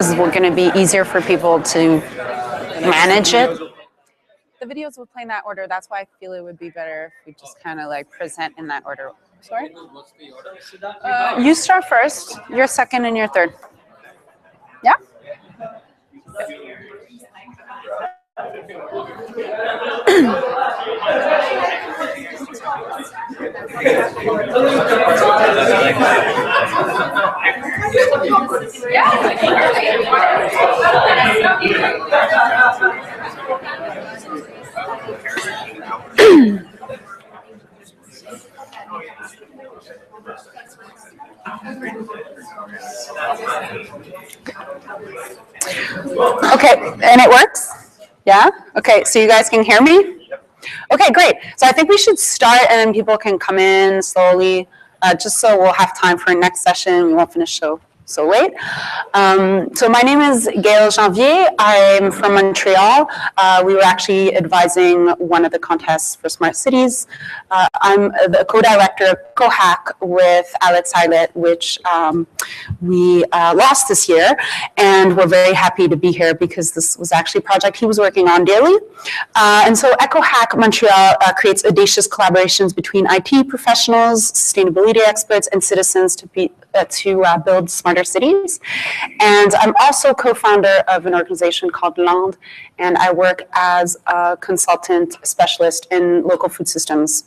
we're going to be easier for people to manage it. The videos will play in that order. That's why I feel it would be better if we just kind of like present in that order. Sorry? You start first, you're second, and you're third. Yeah? Okay, and it works? Yeah? Okay, so you guys can hear me? Okay, great. So I think we should start and then people can come in slowly, just so we'll have time for a next session. We won't finish so late. So my name is Gaëlle Janvier. I'm from Montreal. We were actually advising one of the contests for Smart Cities. I'm the co-director of EcoHack with Alex Eilert, which we lost this year. And we're very happy to be here because this was actually a project he was working on daily. And so EcoHack Montreal creates audacious collaborations between IT professionals, sustainability experts, and citizens to build smarter cities. And I'm also co-founder of an organization called Land, and I work as a consultant specialist in local food systems.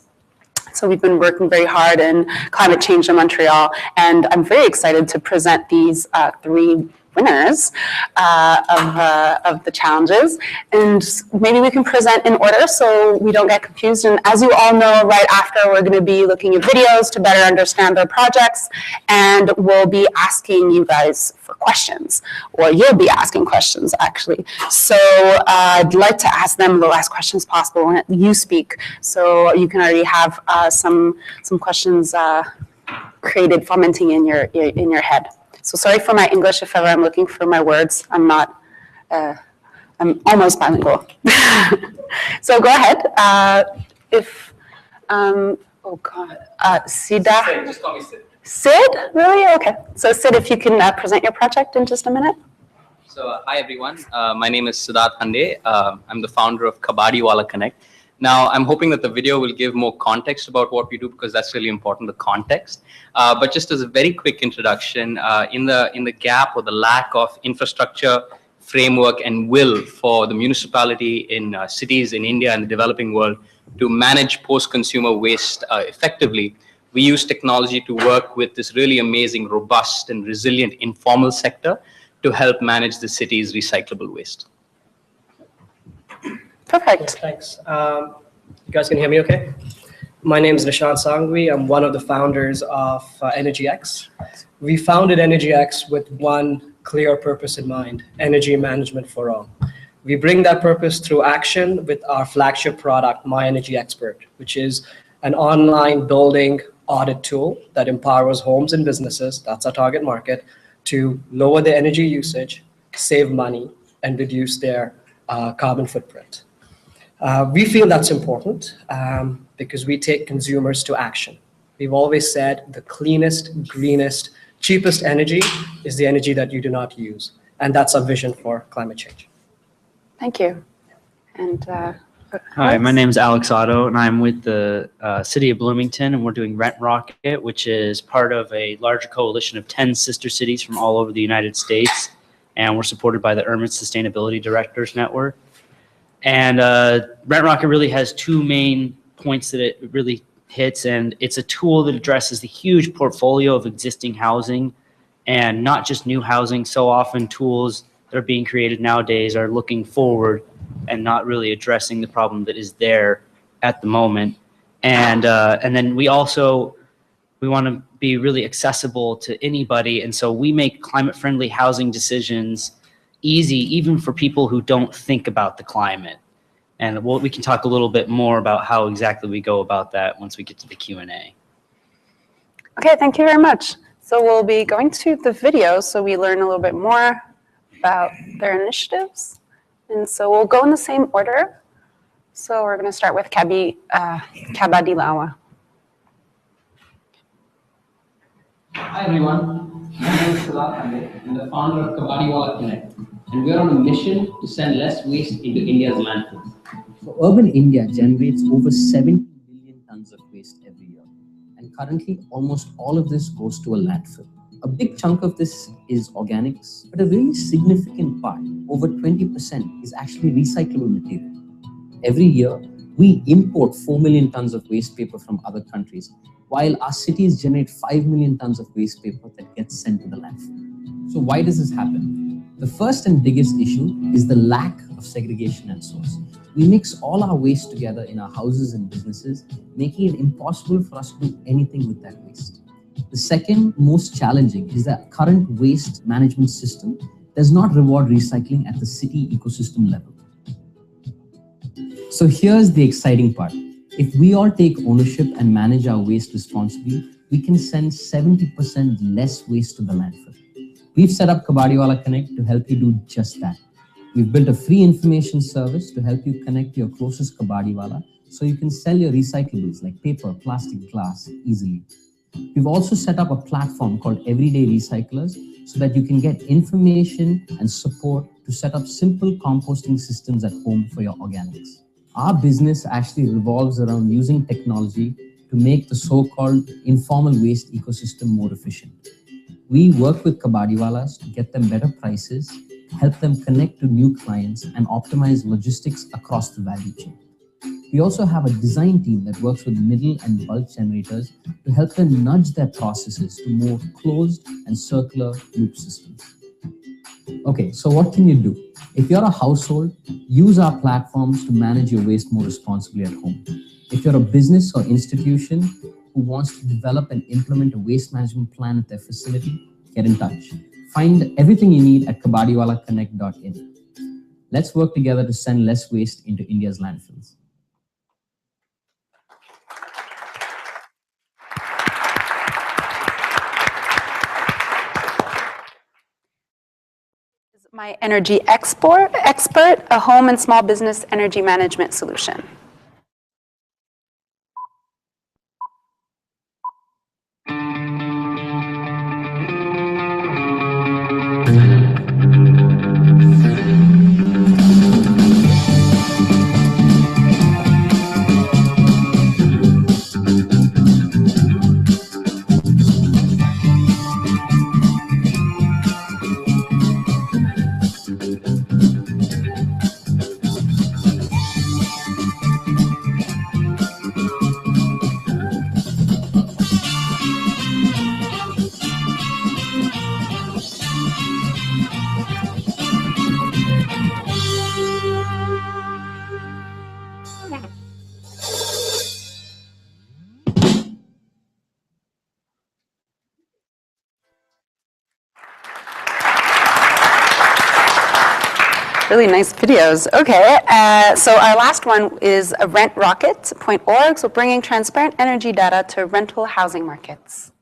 So we've been working very hard in climate change in Montreal, and I'm very excited to present these three winners of the challenges. And maybe we can present in order so we don't get confused. And as you all know, right after, we're going to be looking at videos to better understand their projects, and we'll be asking you guys for questions, or you'll be asking questions, actually. So I'd like to ask them the last questions possible when you speak, so you can already have some questions created, fermenting in your head. So sorry for my English if ever I'm looking for my words. I'm not, I'm almost bilingual. So go ahead. Oh God, Sida. Sid, just call me Sid. Sid? Really? Okay. So Sid, if you can present your project in just a minute. So hi everyone, my name is Siddharth Hande. I'm the founder of Kabadiwala Connect. Now, I'm hoping that the video will give more context about what we do, because that's really important, the context. But just as a very quick introduction, in the gap or the lack of infrastructure, framework, and will for the municipality in cities in India and the developing world to manage post-consumer waste effectively, we use technology to work with this really amazing, robust, and resilient informal sector to help manage the city's recyclable waste. Perfect. Thanks. You guys can hear me okay? My name is Nishant Sanghvi. I'm one of the founders of EnergyX. We founded EnergyX with one clear purpose in mind: energy management for all. We bring that purpose through action with our flagship product, My Energy Expert, which is an online building audit tool that empowers homes and businesses, that's our target market, to lower their energy usage, save money, and reduce their carbon footprint. We feel that's important because we take consumers to action. We've always said the cleanest, greenest, cheapest energy is the energy that you do not use. And that's our vision for climate change. Thank you. And hi, my name is Alex Otto, and I'm with the City of Bloomington, and we're doing Rent Rocket, which is part of a larger coalition of 10 sister cities from all over the United States. And we're supported by the Urban Sustainability Directors Network. And Rent Rocket really has two main points that it really hits, and it's a tool that addresses the huge portfolio of existing housing and not just new housing. So often tools that are being created nowadays are looking forward and not really addressing the problem that is there at the moment. And then we want to be really accessible to anybody, and so we make climate-friendly housing decisions easy, even for people who don't think about the climate. And we can talk a little bit more about how exactly we go about that once we get to the Q&A. okay, thank you very much. So we'll be going to the video so we learn a little bit more about their initiatives. And so we'll go in the same order. So we're going to start with Kabadiwala. Hi everyone, my name is Siddharth Pandey. I'm the founder of Kabadiwala Connect, and we're on a mission to send less waste into India's landfills. So urban India generates over 70 million tons of waste every year. And currently, almost all of this goes to a landfill. A big chunk of this is organics, but a really significant part, over 20%, is actually recyclable material. Every year, we import 4 million tons of waste paper from other countries, while our cities generate 5 million tons of waste paper that gets sent to the landfill. So why does this happen? The first and biggest issue is the lack of segregation at source. We mix all our waste together in our houses and businesses, making it impossible for us to do anything with that waste. The second most challenging is that current waste management system does not reward recycling at the city ecosystem level. So here's the exciting part. If we all take ownership and manage our waste responsibly, we can send 70% less waste to the landfill. We've set up Kabadiwala Connect to help you do just that. We've built a free information service to help you connect to your closest Kabadiwala so you can sell your recyclables like paper, plastic, glass easily. We've also set up a platform called Everyday Recyclers so that you can get information and support to set up simple composting systems at home for your organics. Our business actually revolves around using technology to make the so-called informal waste ecosystem more efficient. We work with Kabadiwalas to get them better prices, help them connect to new clients, and optimize logistics across the value chain. We also have a design team that works with middle and bulk generators to help them nudge their processes to more closed and circular loop systems. Okay, so what can you do? If you're a household, use our platforms to manage your waste more responsibly at home. If you're a business or institution who wants to develop and implement a waste management plan at their facility, get in touch. Find everything you need at kabadiwalaconnect.in. Let's work together to send less waste into India's landfills. My energy expert, a home and small business energy management solution. Really nice videos. Okay, so our last one is rentrocket.org, so bringing transparent energy data to rental housing markets.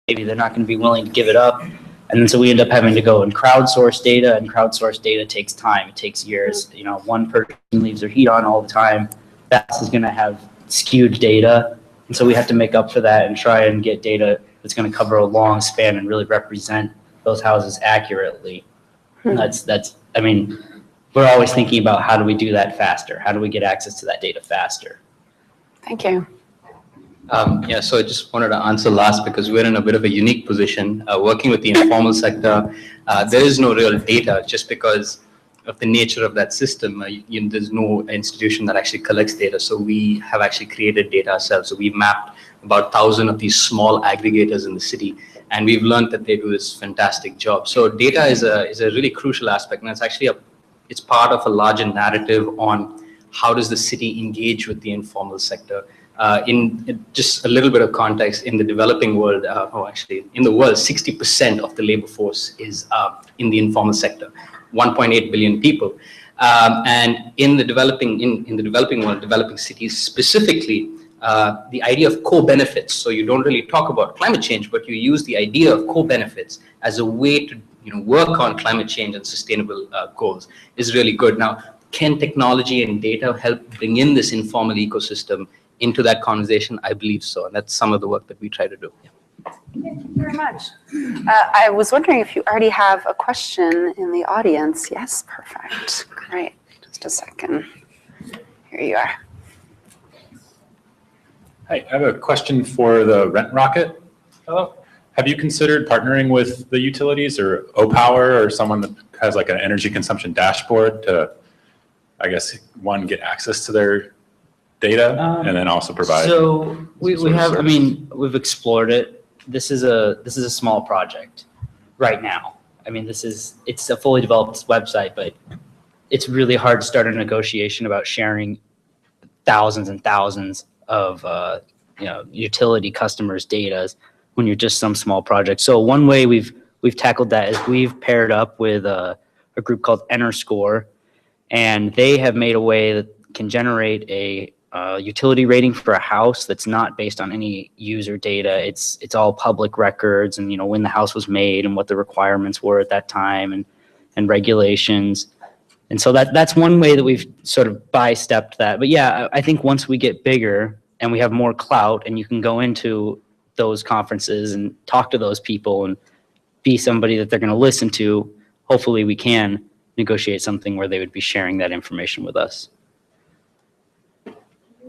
maybe they're not going to be willing to give it up. And then so we end up having to go and crowdsource data, and crowdsource data takes time. It takes years. You know, one person leaves their heat on all the time. That is going to have skewed data. And so we have to make up for that and try and get data that's going to cover a long span and really represent those houses accurately. And I mean, we're always thinking about how do we do that faster? How do we get access to that data faster? Thank you. Yeah, so I just wanted to answer last because we're in a bit of a unique position working with the informal sector. There is no real data just because of the nature of that system. There's no institution that actually collects data. So we have actually created data ourselves. So we've mapped about 1,000 of these small aggregators in the city. And we've learned that they do this fantastic job. So data is a really crucial aspect. And it's actually it's part of a larger narrative on how does the city engage with the informal sector. In just a little bit of context, in the developing world, actually in the world, 60% of the labor force is in the informal sector, 1.8 billion people. And in the developing world, developing cities specifically, the idea of co-benefits. So you don't really talk about climate change, but you use the idea of co-benefits as a way to work on climate change and sustainable goals is really good. Now, can technology and data help bring in this informal ecosystem into that conversation? I believe so. And that's some of the work that we try to do. Yeah. Thank you very much. I was wondering if you already have a question in the audience. Yes, perfect. Great. Just a second. Here you are. Hi, I have a question for the Rent Rocket. Hello. Have you considered partnering with the utilities or OPower or someone that has like an energy consumption dashboard to, I guess, one, get access to their data and then also provide? So we have, I mean, we've explored it. This is a small project right now. I mean, it's a fully developed website, but it's really hard to start a negotiation about sharing thousands and thousands of utility customers' data when you're just some small project. So one way we've tackled that is we've paired up with a group called EnerScore, and they have made a way that can generate a utility rating for a house that's not based on any user data. It's all public records, and when the house was made and what the requirements were at that time and regulations. And so that's one way that we've sort of by-stepped that. But yeah, I think once we get bigger and we have more clout and you can go into those conferences and talk to those people and be somebody that they're going to listen to, hopefully we can negotiate something where they would be sharing that information with us.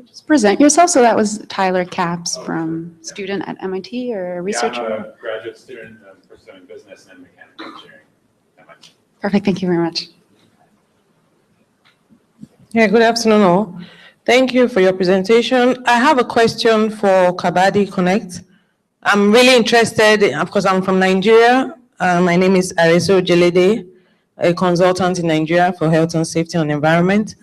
Just present yourself. So that was Tyler Capps, from student at MIT or researcher? Yeah, I'm a graduate student pursuing business and mechanical engineering at MIT. Perfect. Thank you very much. Yeah, good afternoon all. Thank you for your presentation. I have a question for Kabadi Connect. I'm really interested, because I'm from Nigeria. My name is Areso Jelede, a consultant in Nigeria for health and safety and environment.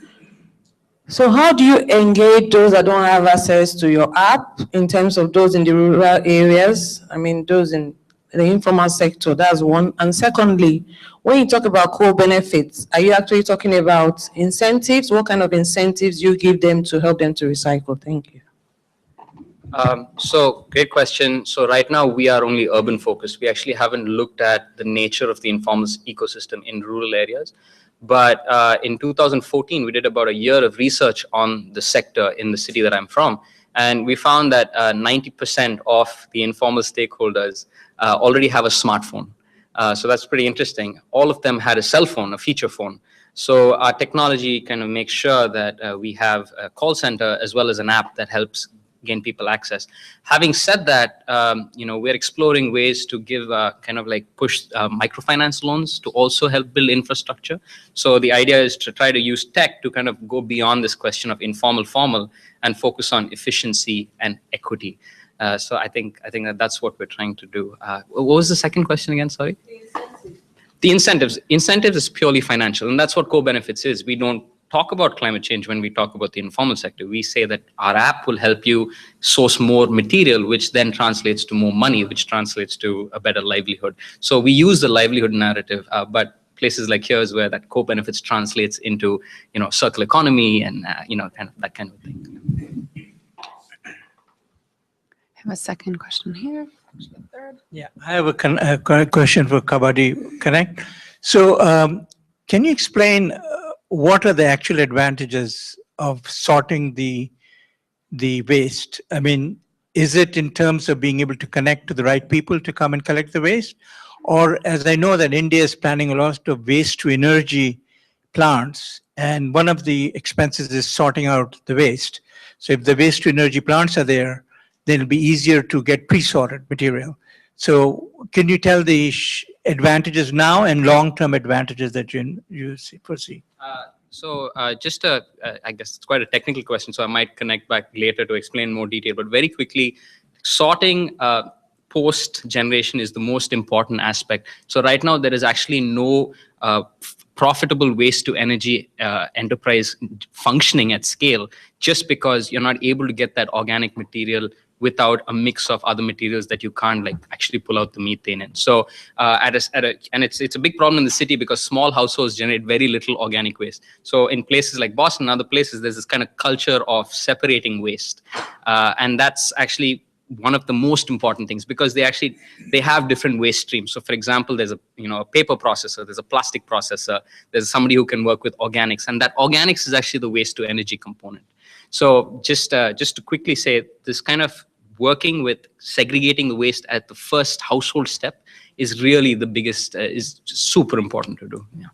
So how do you engage those that don't have access to your app in terms of those in the rural areas? I mean, those in the informal sector, that's one. And secondly, when you talk about core benefits, are you actually talking about incentives? What kind of incentives you give them to help them to recycle? Thank you. So great question. So right now we are only urban focused. We actually haven't looked at the nature of the informal ecosystem in rural areas. But in 2014, we did about a year of research on the sector in the city that I'm from. And we found that 90% of the informal stakeholders already have a smartphone. So that's pretty interesting. All of them had a cell phone, a feature phone. So our technology kind of makes sure that we have a call center as well as an app that helps gain people access. Having said that, we're exploring ways to give kind of like push microfinance loans to also help build infrastructure. So the idea is to try to use tech to kind of go beyond this question of informal, formal, and focus on efficiency and equity. So I think that's what we're trying to do. What was the second question again? Sorry. The incentives. Incentives is purely financial, and that's what co-benefits is. We don't talk about climate change when we talk about the informal sector. We say that our app will help you source more material, which then translates to more money, which translates to a better livelihood. So we use the livelihood narrative, but places like here is where that co-benefits translates into, circular economy and, kind of that kind of thing. I have a second question here. Yeah, I have a question for Kabaddi Connect. So, can you explain what are the actual advantages of sorting the waste? I mean, is it in terms of being able to connect to the right people to come and collect the waste? Or as I know that India is planning a lot of waste to energy plants, and one of the expenses is sorting out the waste. So if the waste to energy plants are there, then it'll be easier to get pre-sorted material. So can you tell the advantages now and long-term advantages that you foresee? I guess it's quite a technical question, so I might connect back later to explain more detail. But very quickly, sorting post generation is the most important aspect. So right now, there is actually no profitable waste to energy enterprise functioning at scale, just because you're not able to get that organic material without a mix of other materials that you can't like actually pull out the methane in. So and it's a big problem in the city because small households generate very little organic waste. So in places like Boston and other places, there's this kind of culture of separating waste. And that's actually one of the most important things because they have different waste streams. So for example, there's a paper processor, there's a plastic processor, there's somebody who can work with organics, and that organics is actually the waste to energy component. So just to quickly say, this kind of working with segregating the waste at the first household step is really the biggest, is super important to do. Yeah.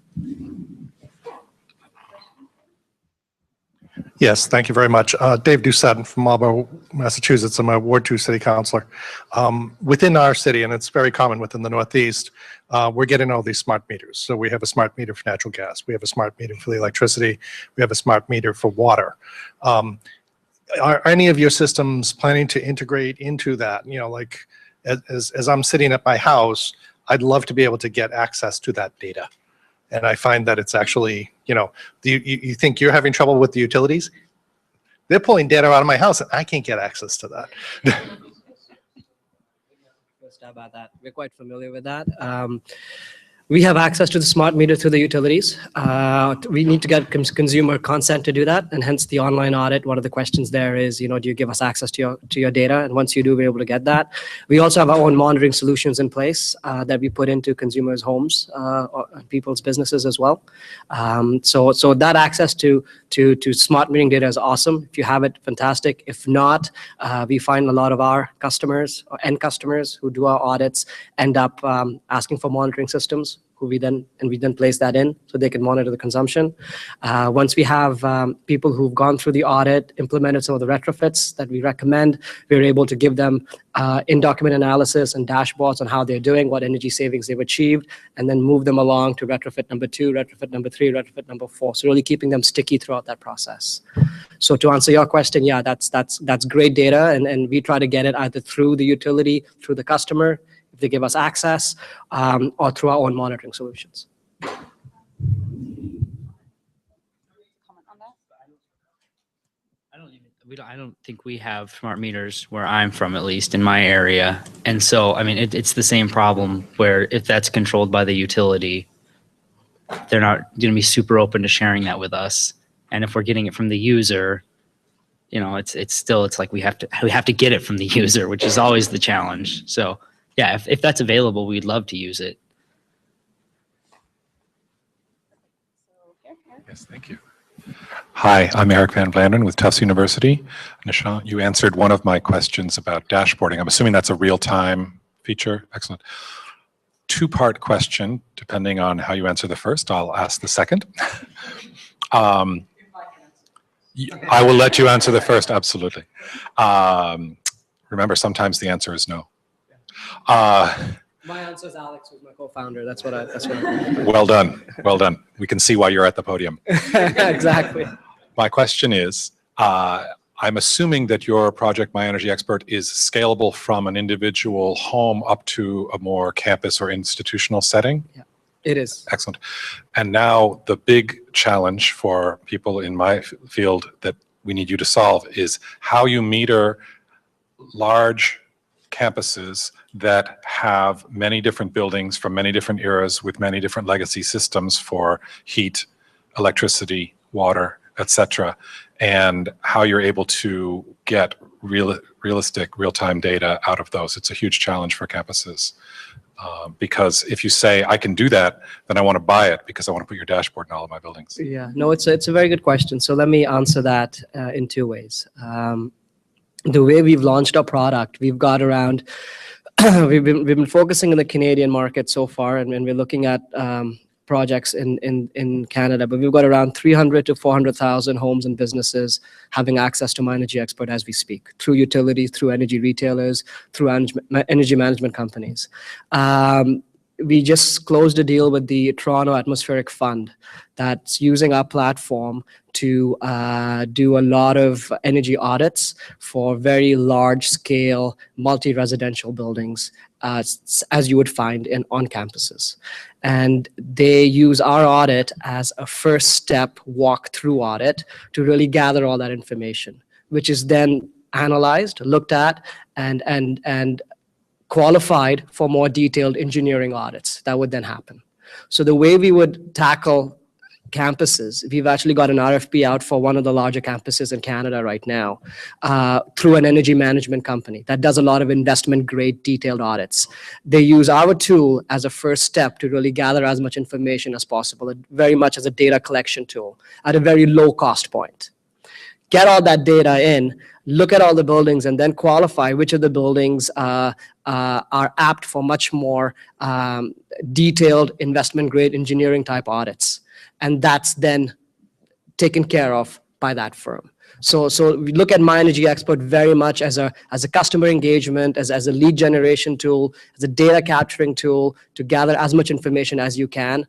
Yes, thank you very much. Dave Doucette from Marlborough, Massachusetts. I'm a Ward 2 city councilor. Within our city, and it's very common within the Northeast, we're getting all these smart meters. So we have a smart meter for natural gas. We have a smart meter for the electricity. We have a smart meter for water. Are any of your systems planning to integrate into that? You know, like as I'm sitting at my house, I'd love to be able to get access to that data. And I find that it's actually, you think you're having trouble with the utilities? They're pulling data out of my house and I can't get access to that. About that. We're quite familiar with that. We have access to the smart meter through the utilities. We need to get consumer consent to do that, and hence the online audit. One of the questions there is, do you give us access to your data? And once you do, we're able to get that. We also have our own monitoring solutions in place that we put into consumers' homes or people's businesses as well. So that access to smart metering data is awesome. If you have it, fantastic. If not, we find a lot of our customers or end customers who do our audits end up asking for monitoring systems. We then place that in so they can monitor the consumption. Once we have people who've gone through the audit, implemented some of the retrofits that we recommend, we're able to give them in-document analysis and dashboards on how they're doing, what energy savings they've achieved, and then move them along to retrofit number 2, retrofit number 3, retrofit number 4. So really keeping them sticky throughout that process. So to answer your question, yeah, that's great data, and we try to get it either through the utility, through the customer, if they give us access, or through our own monitoring solutions. I don't think we have smart meters where I'm from, at least in my area. And so, I mean, it's the same problem where if that's controlled by the utility, they're not going to be super open to sharing that with us. And if we're getting it from the user, it's like we have to get it from the user, which is always the challenge. So yeah, if that's available, we'd love to use it. Yes, thank you. Hi, I'm Eric Van Vlanderen with Tufts University. Nishant, you answered one of my questions about dashboarding. I'm assuming that's a real-time feature. Excellent. Two-part question, depending on how you answer the first. I'll ask the second. I will let you answer the first, absolutely. Remember, sometimes the answer is no. My answer is Alex, who's my co-founder. That's what I. Well done. Well done. We can see why you're at the podium. Exactly. My question is, I'm assuming that your project, My Energy Expert, is scalable from an individual home up to a more campus or institutional setting? Yeah, it is. Excellent. And now the big challenge for people in my field that we need you to solve is how you meter large campuses that have many different buildings from many different eras with many different legacy systems for heat, electricity, water, etc., and how you're able to get realistic real-time data out of those. It's a huge challenge for campuses. Because if you say, I can do that, then I want to buy it because I want to put your dashboard in all of my buildings. Yeah, no, it's a very good question. So let me answer that in two ways. The way we've launched our product, we've got around, we've been focusing on the Canadian market so far, and we're looking at projects in Canada, but we've got around 300 to 400,000 homes and businesses having access to My Energy Expert as we speak, through utilities, through energy retailers, through energy management companies. We just closed a deal with the Toronto Atmospheric Fund that's using our platform to do a lot of energy audits for very large-scale multi-residential buildings, as you would find on campuses. And they use our audit as a first step walk-through audit to really gather all that information, which is then analyzed, looked at, and qualified for more detailed engineering audits that would then happen. So the way we would tackle campuses, we've actually got an RFP out for one of the larger campuses in Canada right now through an energy management company that does a lot of investment grade detailed audits. They use our tool as a first step to really gather as much information as possible, very much as a data collection tool at a very low cost point. Get all that data in, look at all the buildings, and then qualify which of the buildings are apt for much more detailed investment grade engineering type audits. And that's then taken care of by that firm. So we look at My Energy Expert very much as a customer engagement, as a lead generation tool, as a data capturing tool to gather as much information as you can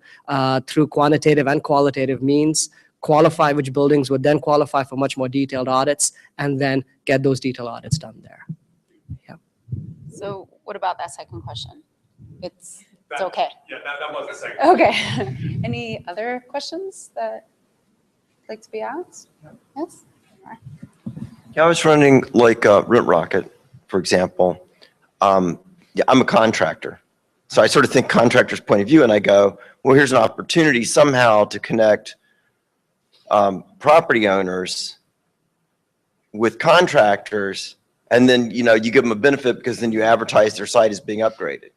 through quantitative and qualitative means, qualify which buildings would then qualify for much more detailed audits, and then get those detailed audits done there. Yeah. So what about that second question? It's okay. Yeah, that was the second. Okay. Any other questions that like to be asked? Yes? Yeah, I was running like Rent Rocket, for example. Yeah, I'm a contractor. So I sort of think contractor's point of view, and I go, well, here's an opportunity somehow to connect property owners with contractors, and then, you give them a benefit because then you advertise their site as being upgraded.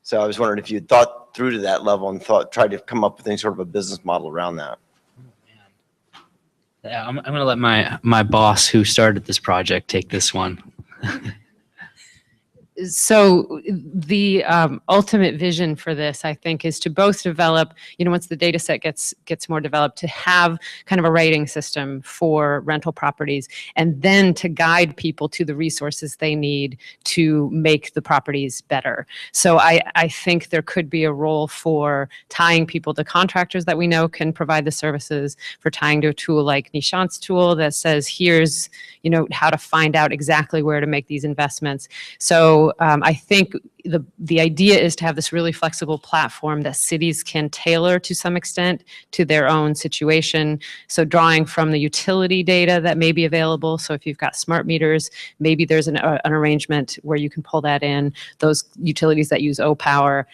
So I was wondering if you had thought through to that level and tried to come up with any sort of a business model around that. Yeah, I'm going to let my boss who started this project take this one. So the ultimate vision for this, I think, is to both develop, once the data set gets more developed, to have kind of a rating system for rental properties, and then to guide people to the resources they need to make the properties better. So I think there could be a role for tying people to contractors that we know can provide the services, for tying to a tool like Nishant's tool that says, here's, how to find out exactly where to make these investments. So I think the idea is to have this really flexible platform that cities can tailor to some extent to their own situation. So drawing from the utility data that may be available. So if you've got smart meters, maybe there's an arrangement where you can pull that in, those utilities that use O-Power,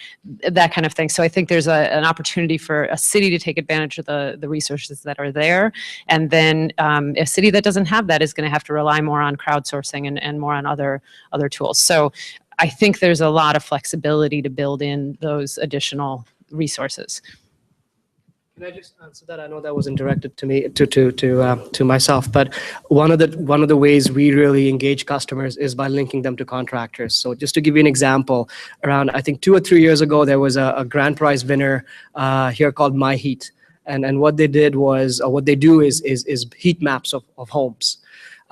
that kind of thing. So I think there's an opportunity for a city to take advantage of the resources that are there. And then a city that doesn't have that is going to have to rely more on crowdsourcing and more on other tools. So I think there's a lot of flexibility to build in those additional resources. Can I just answer that? I know that wasn't directed to me, to myself, but one of the ways we really engage customers is by linking them to contractors. So just to give you an example, around I think 2 or 3 years ago, there was a grand prize winner here called My Heat, and what they did was, what they do is heat maps of homes.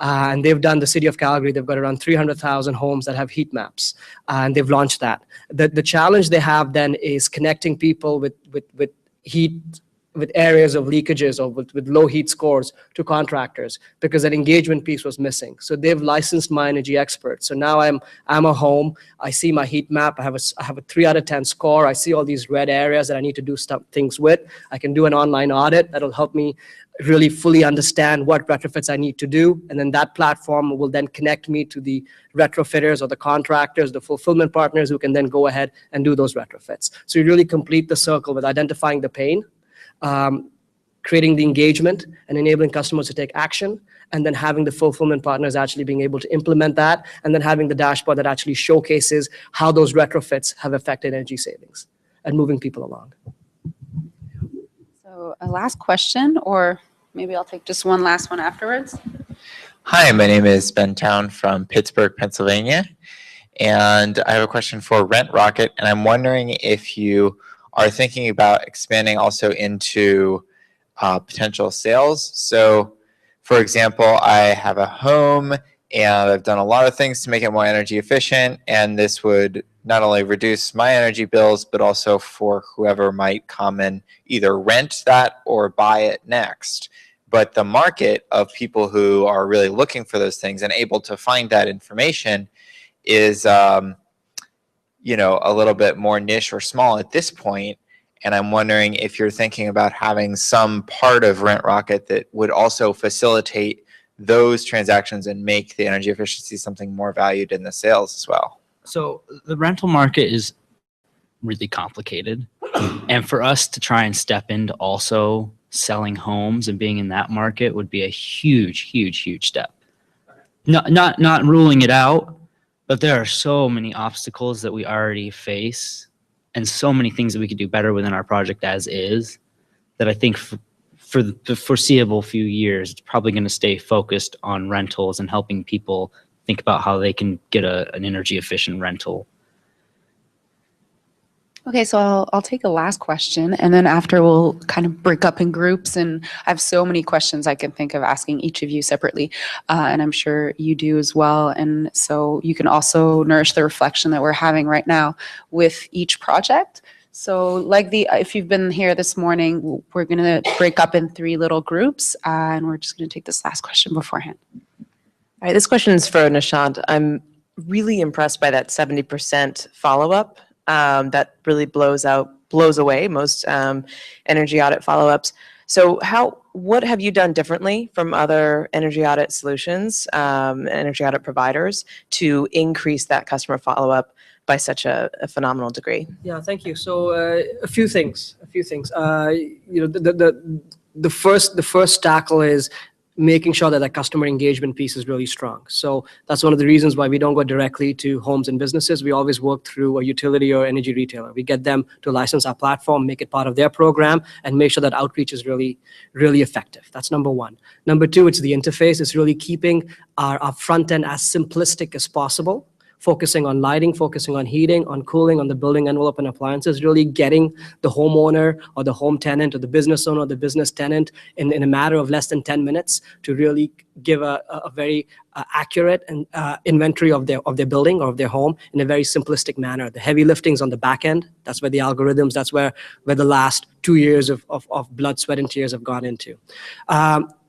And they've done the city of Calgary. They've got around 300,000 homes that have heat maps, and they've launched that. The challenge they have then is connecting people with heat, with areas of leakages or with low heat scores to contractors, because that engagement piece was missing. So they've licensed My Energy Expert. So now I'm a home. I see my heat map. I have a 3 out of 10 score. I see all these red areas that I need to do things with. I can do an online audit that'll help me really fully understand what retrofits I need to do. And then that platform will then connect me to the retrofitters or the contractors, the fulfillment partners who can then go ahead and do those retrofits. So you really complete the circle with identifying the pain, creating the engagement and enabling customers to take action, and then having the fulfillment partners actually being able to implement that, and then having the dashboard that actually showcases how those retrofits have affected energy savings and moving people along. So a last question, or maybe I'll take just one last one afterwards. Hi, my name is Ben Town from Pittsburgh, Pennsylvania, and I have a question for Rent Rocket, and I'm wondering if you are thinking about expanding also into potential sales. So, for example, I have a home and I've done a lot of things to make it more energy efficient, and this would not only reduce my energy bills, but also for whoever might come and either rent that or buy it next. But the market of people who are really looking for those things and able to find that information is, you know, a little bit more niche or small at this point. And I'm wondering if you're thinking about having some part of Rent Rocket that would also facilitate those transactions and make the energy efficiency something more valued in the sales as well. So the rental market is really complicated. And for us to try and step into also selling homes and being in that market would be a huge step. Not ruling it out, but there are so many obstacles that we already face and so many things that we could do better within our project as is, that I think for the foreseeable few years, it's probably going to stay focused on rentals and helping people think about how they can get an energy efficient rental. Okay, so I'll take a last question, and then after we'll kind of break up in groups, and I have so many questions I can think of asking each of you separately, and I'm sure you do as well, and so you can also nourish the reflection that we're having right now with each project. So like if you've been here this morning, we're gonna break up in 3 little groups, and we're just gonna take this last question beforehand. All right, this question is for Nishant. I'm really impressed by that 70% follow-up. That really blows away most energy audit follow-ups. So what have you done differently from other energy audit solutions, energy audit providers, to increase that customer follow-up by such a phenomenal degree? Yeah, thank you. So a few things. You know, the first tackle is making sure that the customer engagement piece is really strong. So that's one of the reasons why we don't go directly to homes and businesses. We always work through a utility or energy retailer. We get them to license our platform, make it part of their program, and make sure that outreach is really effective. That's number one. Number two, it's the interface. It's really keeping our front end as simplistic as possible, focusing on lighting, focusing on heating, on cooling, on the building envelope and appliances, really getting the homeowner or the home tenant or the business owner or the business tenant in a matter of less than 10 minutes to really give a very accurate and inventory of their building or of their home in a very simplistic manner. The heavy lifting's on the back end. That's where the algorithms, that's where the last 2 years of blood, sweat, and tears have gone into.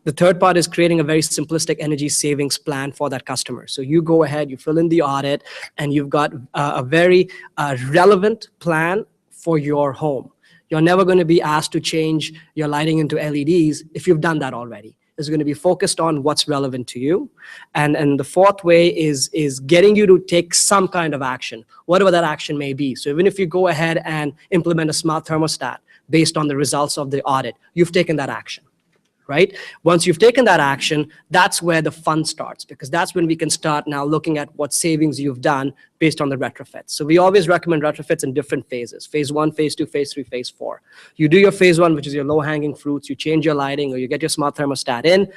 The third part is creating a very simplistic energy savings plan for that customer. So you go ahead, you fill in the audit, and you've got a very relevant plan for your home. You're never going to be asked to change your lighting into LEDs if you've done that already. It's going to be focused on what's relevant to you. And the fourth way is getting you to take some kind of action, whatever that action may be. So even if you go ahead and implement a smart thermostat based on the results of the audit, you've taken that action. Right? Once you've taken that action, that's where the fun starts, because that's when we can start now looking at what savings you've done based on the retrofits. So we always recommend retrofits in different phases: phase 1, phase 2, phase 3, phase 4. You do your phase 1, which is your low-hanging fruits. You change your lighting or you get your smart thermostat in.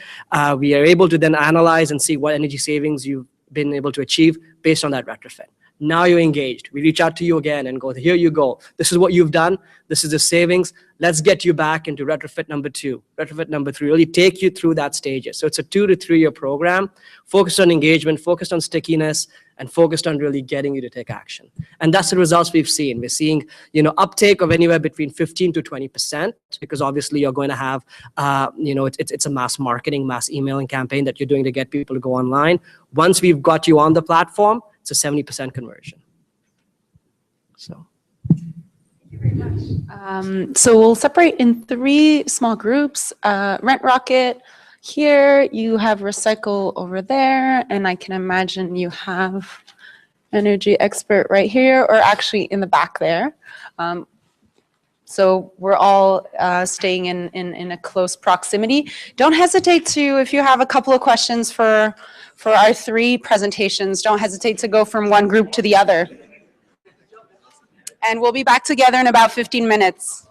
We are able to then analyze and see what energy savings you've been able to achieve based on that retrofit. Now you're engaged. We reach out to you again and go, here you go. This is what you've done. This is the savings. Let's get you back into retrofit number 2, retrofit number 3, really take you through that stages. So it's a 2 to 3 year program, focused on engagement, focused on stickiness, and focused on really getting you to take action. And that's the results we've seen. We're seeing, you know, uptake of anywhere between 15 to 20%, because obviously you're going to have, you know, it's a mass marketing, mass emailing campaign that you're doing to get people to go online. Once we've got you on the platform, it's a 70% conversion. So. So we'll separate in 3 small groups. Rent Rocket here, you have Recycle over there, and I can imagine you have Energy Expert right here, or actually in the back there. So we're all staying in a close proximity. Don't hesitate to, if you have a couple of questions for our 3 presentations, don't hesitate to go from one group to the other. And we'll be back together in about 15 minutes.